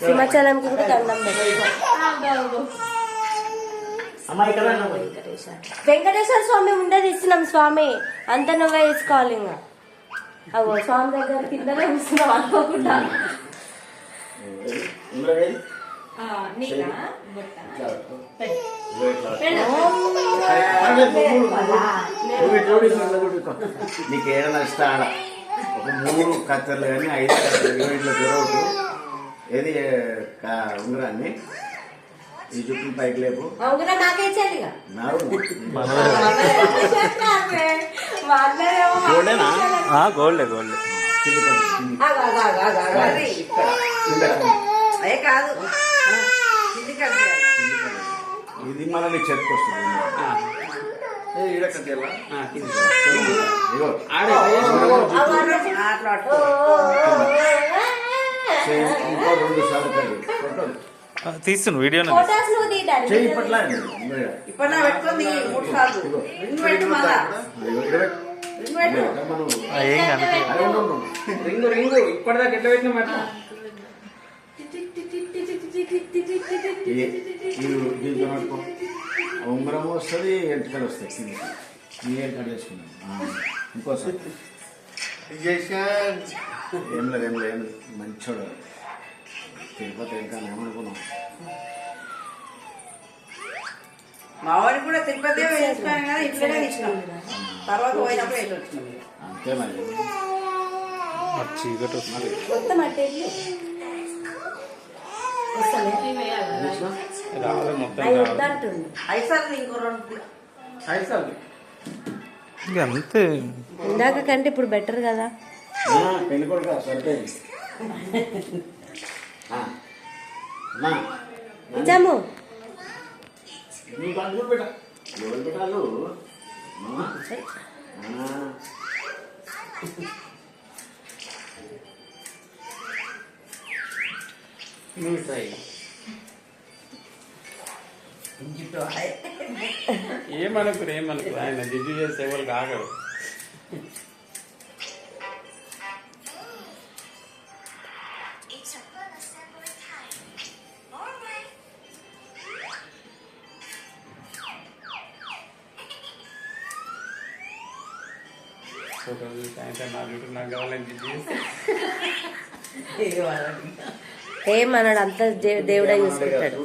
సింహాచలంకి కూడా దండం వెంకటేశ్వర స్వామి ఉండేది ఇస్తున్నాం స్వామి, అంత నువ్వే తీసుకోవాలి. ఇంకా అవో స్వామి దగ్గర కిందనే ఇస్తున్నాం అనుకోకుండా. నీకు ఏదైనా ఇష్టం ఒక 3 కత్తెరలు కానీ 5 కత్తెరలు ఇట్లా దొరకదు. ఏది ఉంగరాన్ని ఈ చుట్టూ పైకి లేపు గోల్డ్ ఇది మన నీకు చెట్టుకు వస్తుంది. ఇంకో 2 సార్లు తీస్తున్నా వీడియో ఇప్పటిదాకా ఎట్లా పెట్టినా మాట దీంతో పట్టుకో. ఉంగరం వస్తుంది, ఎంటకలు వస్తాయి. నీ కట్ చేసుకున్నాం. ఇంకోసారి ఏం లేదు మంచోడు. తిరుపతి ఇంకా ఏమనుకున్నాం. మా వాడికి కూడా తిరుపతి వేసుకున్నాను కదా, ఇట్లనే ఇచ్చినాం. తర్వాత పోయినప్పుడు ఎట్లా వచ్చినాం అంతే మరి. చీకటి మొత్తం అంటే అంతే. ఇందాక కంటే ఇప్పుడు బెటర్ కదా. పెళ్లి కొడుకు సరిపోయింది. నిజము నీకు అనుకుని పెట్ట ఎవరు పెట్టాలు ఏమనుకురు ఆయన జిడ్డు చేసే వాళ్ళు కాగరు. నాకు కావాలని జిడ్డు చేస్తే ఏమన్నాడు, అంత దేవుడే చూసుకుంటాడు.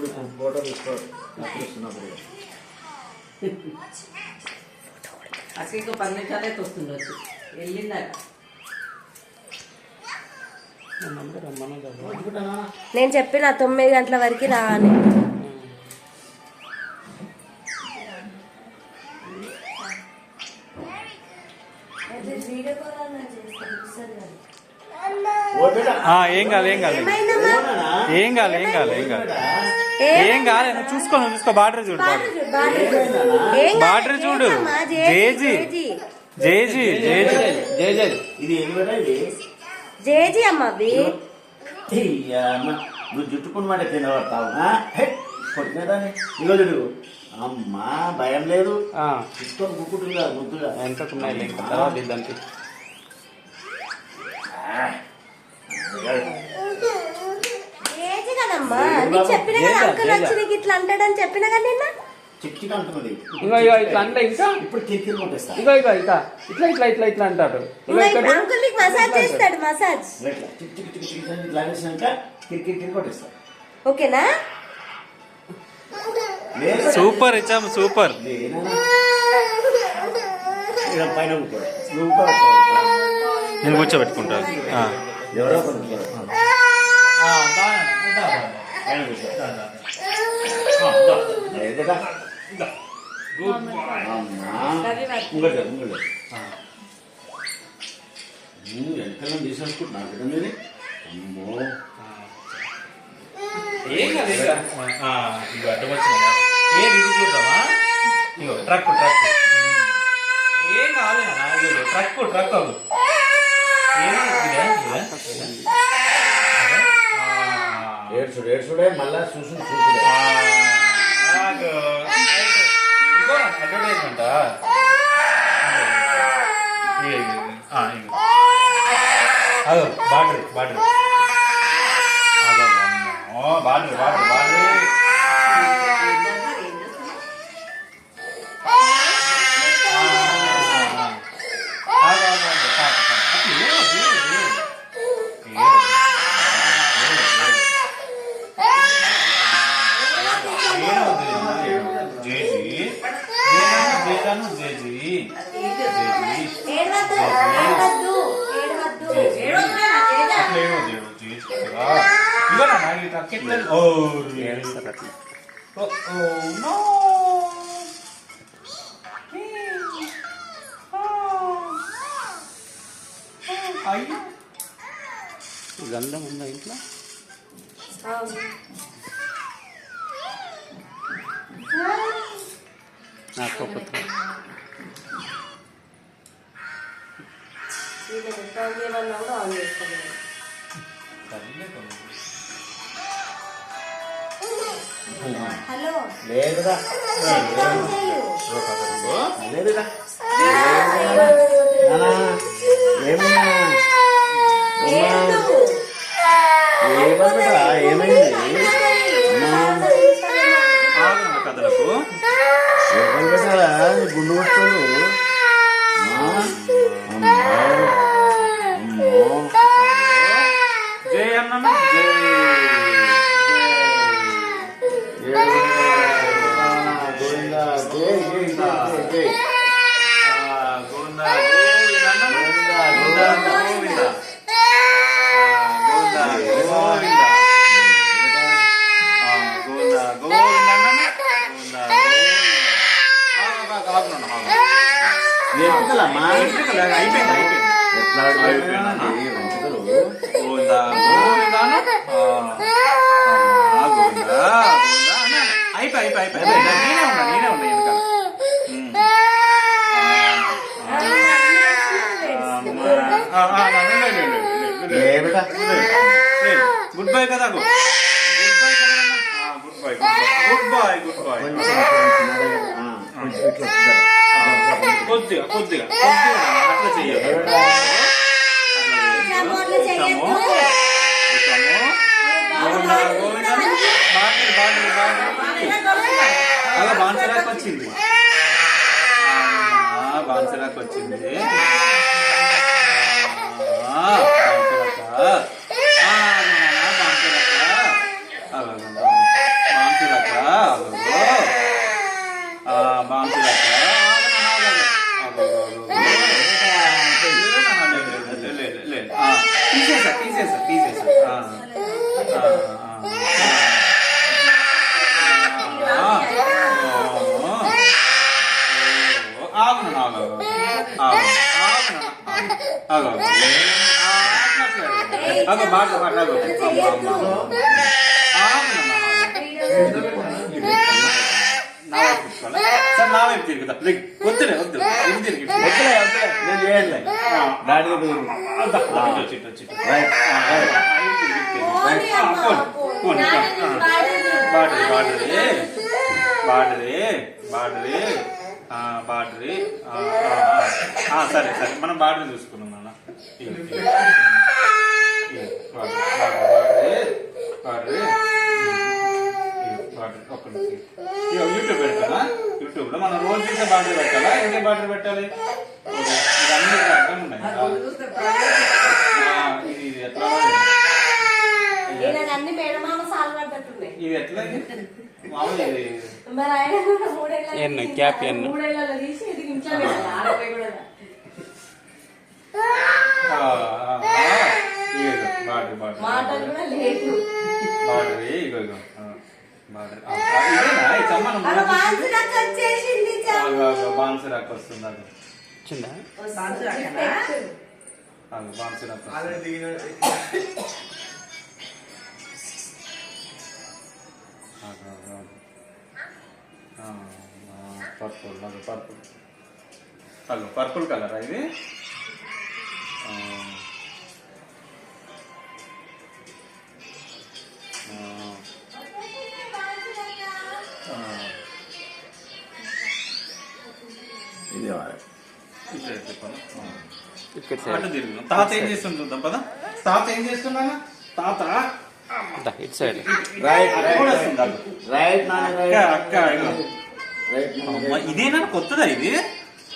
అసలు ఇంకో 10 నిమిషాలే వస్తుండొచ్చు. వెళ్ళిందాక నేను చెప్పిన 9 గంటల వరకు రా అని. ఏం కాదు నువ్వు చూసుకో. బార్డర్ చూడు. జేజీ జేజీ అమ్మవి నువ్వు జుట్టుకుని మాట కింద పడతావు. కొట్టినదాన్ని ఇగో చూడు. అమ్మా భయం లేదు. చూసుకొని గుక్కుంటుందా ముద్దుగా ఎంతకున్నాయి తర్వాత ఇద్దానికి. జేజీ కదమ్మా, నీకు చెప్పిన కదా అంకుల్ వచ్చి నీకు ఇట్లా అంటాడని చెప్పిన కదా నిన్న. చిక్కిగా అంటున్నది. ఇట్లా అంటే ఇంకా ఇప్పుడు కిరికిరి కొట్టేస్తా. ఇట్లా ఇట్లా అంటాడు. అంకుల్ నీకు మసాజ్ చేస్తాడు. మసాజ్ కిరికిరి కొట్టేస్తా. ఓకేనా? సూపర్ ఇచ్చాము, సూపర్. పైన నేను కూర్చోబెట్టుకుంటా. ఎవరో ఎంతకాలం తీసేసుకుంటున్నా కదా మీరు. అమ్మో ఏం కాదు. ఇగో అడ్డం వచ్చిందా? ఏది ఇది చూద్దామా? ఇగో ట్రక్ ఏం కాలేనా? ట్రక్ అవ్వదు. ఏడ్చుడే మళ్ళా చూసుడే. అడ్వర్టైజ్మెంట్ అదో బార్డర్ బార్డర్ అదో బార్డర్ బార్డర్ బార్డర్ గంధం ఉందా ఇంట్లో? నాకు ఒకటి హలో లేదురా లేదురా ఏమన్నా ఏమన్నా ఏమైంది కథలకు ఏమన్నా గుండు కొట్టుకోను జై అన్న జై గోవిందా జై గోవిందా జై గోవిందా గోవిందా గోవిందా వెంట్రుకలమ్మా అయిపోయింది అయిపోయింది ఎట్లా అయిపోయింది వెంట్రుకలు గోవిందా గోవిందా గోవిందా అయిపోయి అయిపోయి అయిపోయి నేనే ఉన్నా వెనకాల ఏమిటా గుడ్ బై కదా good bye good bye good bye good bye కొద్దిగా కొద్దిగా అట్లా చెయ్యాలి అలా బాన్సరాకు వచ్చింది బాన్సరాకు వచ్చింది తీసేసా తీసేసా తీసేసా సార్ నా వైపు తిరుగుతా వద్దులే వద్దు ఇది తిరిగి నేను చేయలే డాడీ బార్డరీ సరే సరే మనం బార్డరీ చూసుకున్నాం నాన్న యూట్యూబ్ పెడతానా యూట్యూబ్ లో మనం రోజు చూసే బార్డర్ పెట్టాలా ఇంకే బార్డర్ పెట్టాలి ఇవన్నీ అర్థం ఉన్నాయి ఇది ఎట్లా ఇది ఎట్లా మామూలు ఇది ఎన్న క్యాప్ ఎన్న బార్డర్ బార్డర్ ఇగో ఇగో బార్డర్ బాన్సరాకు వస్తుంది అది వచ్చిందా? బాన్సరాకు పర్పుల్ అది పర్పుల్ అదో పర్పుల్ కలరా ఇది ఇది ఇట్లా చెప్పాను. ఇక్కడ అటు తిరుగు. తాత ఏం చేస్తుంది చూద్దాం పద. తాత ఏం చేస్తున్నా? తాత ఇటు సైడ్. రైట్ కూడా వస్తుంది అటు. రైట్ నాన్న రైట్. అక్క ఇగో. రైట్ అమ్మ, ఇదేనా కొత్తదా ఇది?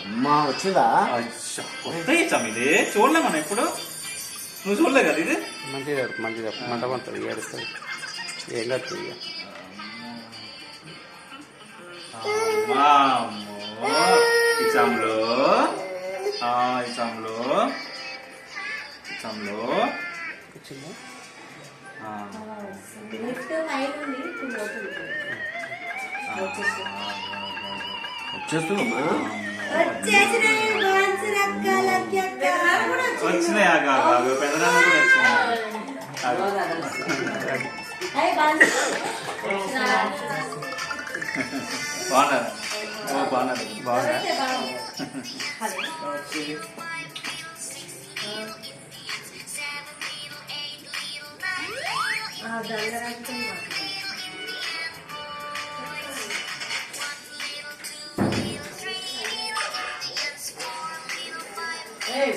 అమ్మా వచ్చిందా? అచ్చా, కొత్త ఇచ్చాం ఇది. చూడలే మనం ఎప్పుడు. నువ్వు చూడలే కదా ఇది? మంచిగా మంట పడుతుంది ఏడుస్తుంది ఏం కాదు ఇక. ఇచ్చాంలో ఇచ్చాంలో ఇచ్చాంలో వచ్చిందా? లిఫ్ట్ పైన ఉంది, ఇప్పుడు లోపలికి. వచ్చేస్తుందమ్మా. వచ్చేసినాయి బాన్సులు అక్క, లక్కీ అక్క. వచ్చినాయి పెద్దనాన్న కూడా వచ్చినాయి. అయ్యి బాన్సులు. బాగున్నారు. బాగున్నారు. బాగున్నా. వస్తే బాగు.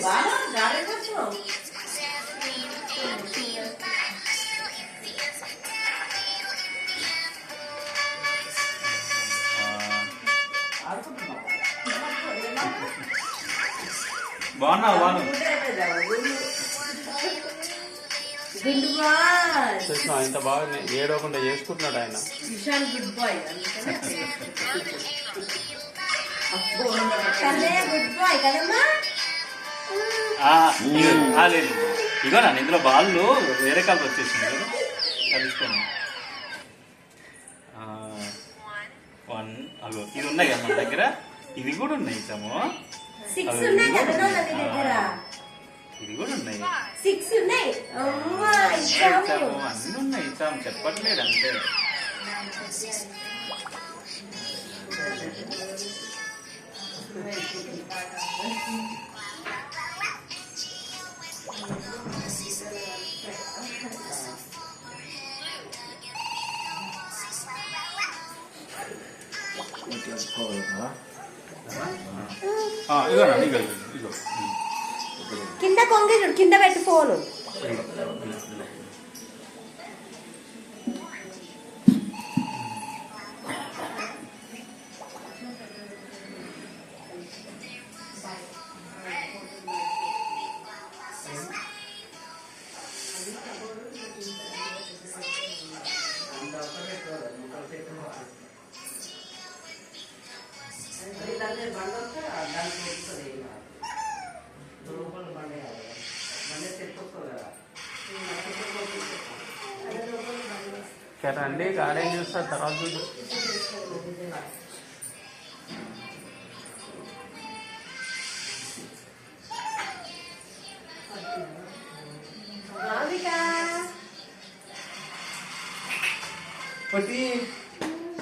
బాగా గార్డెన్ వచ్చినావు. బాగున్నావు బాను. గుండు బాస్. చూసినా ఇంత బాగా ఏడవకుండా చేసుకుంటున్నాడు ఆయన. Vishal good boy. Kannayya good boy కదమ్మా. లేదు ఇగో నన్ను ఇందులో బాళ్ళు వేరే కాలం వచ్చేసింది కదా కలుసుకొని. వన్ అగో ఇది ఉన్నాయి కదా మన దగ్గర. ఇవి కూడా ఉన్నాయి ఇచ్చాము. 6 ఉన్నాయి కదా నా దగ్గర. ఇది కూడా ఉన్నాయి. 6 ఉన్నాయి. అమ్మా ఇచ్చాము. ఇచ్చాము అన్ని ఉన్నాయి ఇచ్చాము చెప్పట్లేదు అంతే. ఇగో ఇగో ఇగో కింద కొంగి చూడు, కింద పెట్టి ఫోను. రండి గార్డెన్ చూస్తారు తర్వాత చూడు.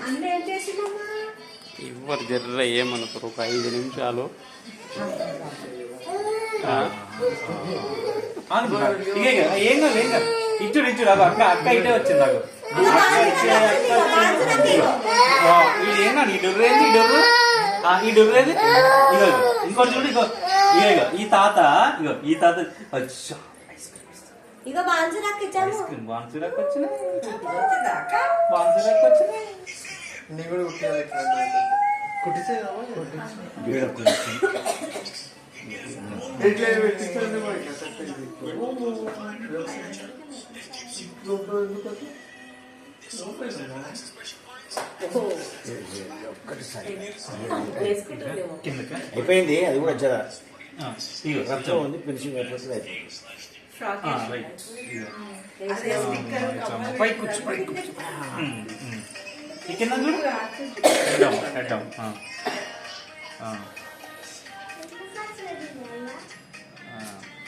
అన్నీ ఏం చేసిందమ్మా? ఇవ్వరు జర్ర ఏమనుకోరు. ఒక 5 నిమిషాలు ఏం కాదు ఇచ్చుడు ఇచ్చుడు అగో అక్క అక్క ఇటే వచ్చింది అగో. ఇది ఏం కాదు. ఈ డొర్రు ఏంది? ఈ డొర్రు ఈ డొర్రు ఏది? ఇగో ఇంకోటి చూడు. ఇగో ఇగో ఈ తాత అచ్చా ఇక బాన్సులకు ఇచ్చాము. ఐస్ క్రీమ్ బాన్సులకు వచ్చినాయి. బాన్సులకు వచ్చినాయి. అయిపోయింది అది కూడా వచ్చారా? ఇగో రక్తం ఉంది ఫినిషింగ్ అయిపోతుంది. రైట్ పై కూర్చో పై కూర్చో. ఈ కింద చూడు. హెడ్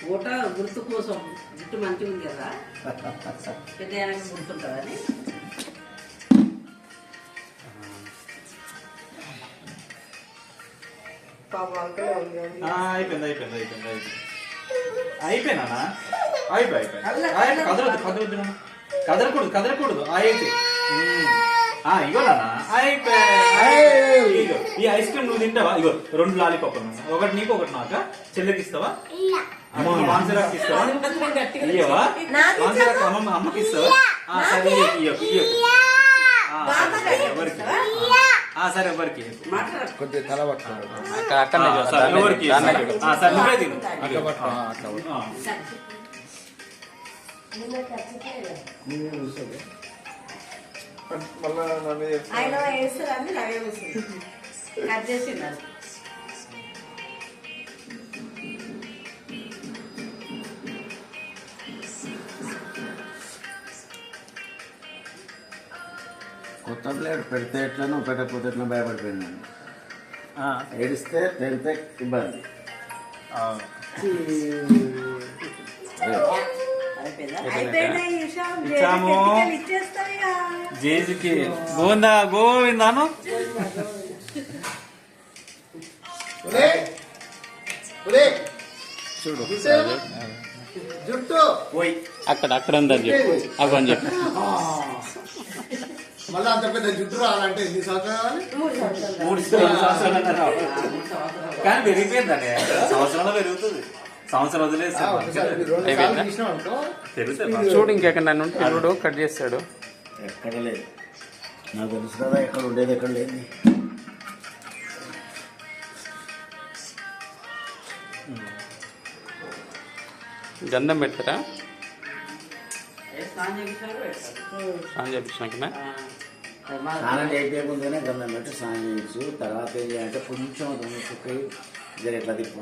ఫోటో గుర్తు కోసం జుట్టు మంచిగా ఉంది కదా, పెద్ద గుర్తుంటుందని. అయిపోయినా కదలకూడదు కదలకూడదు అయితే ఇగో నాన్న ఇగో ఈ ఐస్ క్రీమ్ నువ్వు తింటావా? ఇగో 2 లాలీపాప్ ఒకటి నీకు ఒకటి నాక. చెల్లెకి ఇస్తావా? మాన్సరాకి ఇస్తావా? ఇయ్యవా? మాన్సరాకి అమ్మకి ఇస్తావా? సరే ఎవరికి? సరే ఎవరికి? కొద్దిగా తల పట్టుకోవాలి. ఎవరికి? సరే నువ్వే తిను. ఆయన వేస్తారని అలాగే వస్తుంది కట్ చేసిండారు. కొత్త ప్లేట్ పెడితే ఎట్లనో పెట్టకపోతే ఎట్లా భయపడిపోయిందండి. ఏడిస్తే పెడితే ఇబ్బంది. ఇచ్చాము జేజీకి. గోవిందా గోవిందాను. చూడు జుట్టు పోయి అక్కడ ఉందని చెప్పు. అవని చెప్పు. మళ్ళీ అంత పెద్ద జుట్టు రావాలంటే ఎన్ని సంవత్సరాలు? 3 సంవత్సరాలు. కానీ పెరిగిపోయిందండి. సంవత్సరంలో పెరుగుతుంది. సంవత్సరం వదిలేస్తాం. చూడు ఇంకెక్కడ ఉంటే చూడు కట్ చేస్తాడు. ఎక్కడ లేదు నాకు తెలుసు కదా ఎక్కడ ఉండేది ఎక్కడ లేదు. గంధం పెడతారా? స్నానం చేపించినారు పెడతారు. స్నానం చేపించినాకనా? స్నానం చేయకుండానే గంధం పెట్టి స్నానం చేయొచ్చు. తర్వాత ఏం చేయాలంటే కొంచెం దుమ్ము చుక్క ఇట్లా తిప్పు